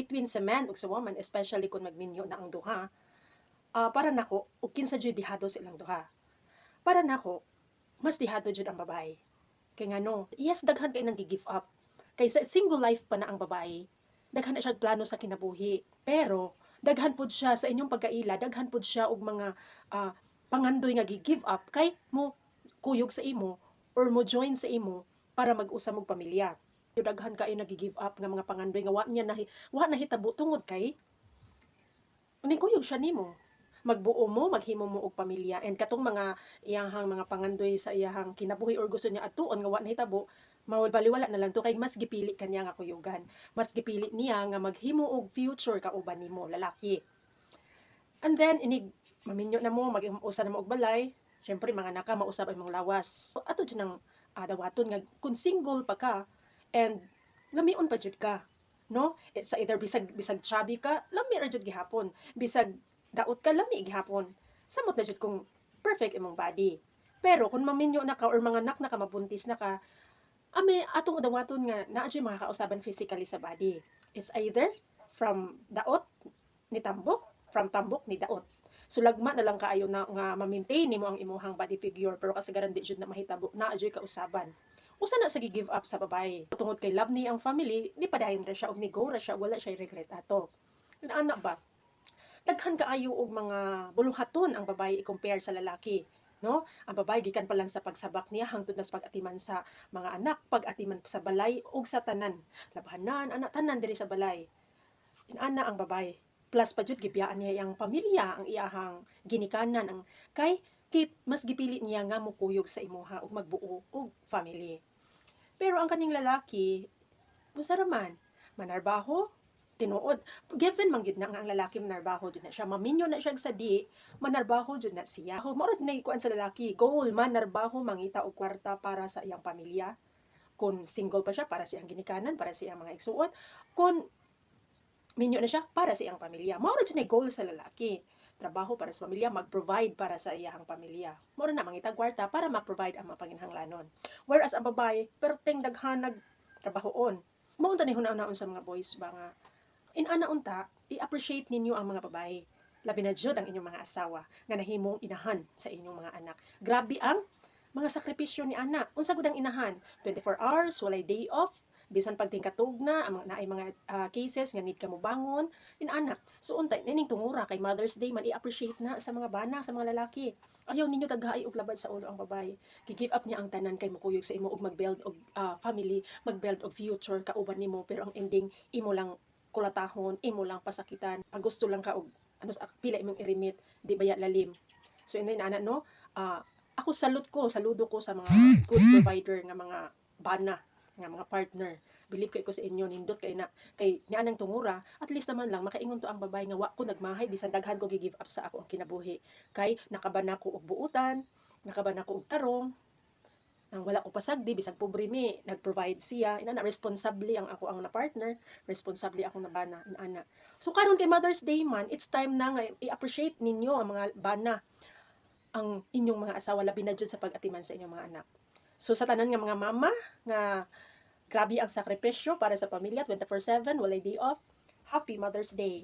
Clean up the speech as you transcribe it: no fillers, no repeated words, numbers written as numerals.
between sa man ug sa woman, especially kung magminyo na ang duha, para nako ug kinsa jud dihado silang duha. Para nako mas dihado jud ang babae. Kay ngano, yes daghan kay nang gi-give up. Kay sa single life pa na ang babae, daghan na siya plano sa kinabuhi. Pero daghan pud siya sa inyong pagkaila, daghan pud siya og mga ah, pangandoy nga gi-give up kay mo kuyog sa imo or mo join sa imo para mag-usa og pamilya. Daghan kay nagi-give up nga mga pangandoy nga wa nahitabo tungod kay uning kuyog siya nimo. Magbuo mo, maghimo mo og pamilya and katong mga iyahang mga pangandoy sa iyahang kinabuhi or gusto niya atuon nga wa nahitabo, mawalbaliwala na lang to kay mas gipili kaniya nga kuyugan. Mas gipili niya nga maghimo og future kauban nimo, lalaki. And then inig maminyo na mo, mag-usa na mo og balay, syempre mga naka mausab ang imong lawas. Ato jud nang dawaton nga kung single pa ka and lamion pa jud ka, no? Sa either bisag bisag chubby ka, lami ra jud gihapon. Bisag daot ka, lami gihapon. Samot na jud kung perfect imong body. Pero kung maminyo na ka or mga anak na ka, mabuntis na ka, atong dawaton nga naa jud mga kausaban physically sa body. It's either from daot ni tambok, from tambok ni daot. So lagma na lang kaayo na nga ma-maintain nimo ang imuhang body figure pero kasagaran di jud na mahitabo naa jud kausaban. Usa na sa gi-give up sa babae. Tungod kay love ni ang family, di padayon ra siya og ni go ra siya, wala siya regret ato. Ana ba? Daghan kaayo og mga buluhaton ang babae i-compare sa lalaki, no? Ang babae gikan pa lang sa pagsabak niya hangtod na sa pag-atiman sa mga anak, pag-atiman sa balay ug sa tanan. Labhanan, anak tanan diri sa balay. Inana ang babae. Plus pa jud gibiyaan niya ang pamilya, ang iyahang ginikanan ang kay mas gipili niya nga mukuyog sa imuha ug magbuo og family. Pero ang kaning lalaki, usa ra man, manarbaho, tinuod. Given man gid na nga ang lalaki manarbaho jud na siya, maminyo na siya sa di, manarbaho jud na siya. Mao na kuan sa lalaki, goal manarbaho mangita og kwarta para sa iyang pamilya. Kung single pa siya, para sa iyang ginikanan, para sa iyang mga igsuon. Kung minyo na siya, para sa iyang pamilya. Mao ra jud na goal sa lalaki. Trabaho para sa pamilya, mag-provide para sa iyang pamilya. Mao na mangitag kwarta para ma-provide ang mga panginhanglanon. Whereas ang babae, perteng daghanag trabahoon. Mao ta ni hunahon sa mga boys ba nga inana unta, i-appreciate ninyo ang mga babae. Labi na jud ang inyong mga asawa nga nahimong inahan sa inyong mga anak. Grabe ang mga sakripisyo ni ana. Unsa gud ang inahan? 24 hours, walay day off, bisan pagtingkatug na ang naay mga cases nga need ka mo bangon anak. So untay nining tungura kay Mother's Day man i-appreciate na sa mga bana, sa mga lalaki. Ayaw ninyo taghaay og labad sa ulo ang babae. Gi-give up niya ang tanan kay mukuyog sa imo og mag-build og family, mag-build og future kauban nimo pero ang ending imo lang kulatahon, imo lang pasakitan. Ang gusto lang ka og ano pila imong irimit, di baya lalim. So inay na no, ako saludo ko sa mga good provider nga mga bana nga mga partner. Believe kay ko sa inyo nindot kay na kay ni anang tungura at least naman lang makaingon to ang babae nga wa ko nagmahay bisan daghan ko gi-give up sa ako ang kinabuhi. Kay nakaban ako og buutan, nakaban ako og tarong, nang wala ko pasagdi bisag pobre mi nag-provide siya inana responsable ang ako ang na partner, responsable ako na bana inana. So karon kay Mother's Day man, it's time na nga i-appreciate ninyo ang mga bana, ang inyong mga asawa labi na jud sa pag-atiman sa inyong mga anak. So sa tanan nga mga mama nga grabe ang sakripisyo para sa pamilya 24/7 walay day off, happy Mother's Day.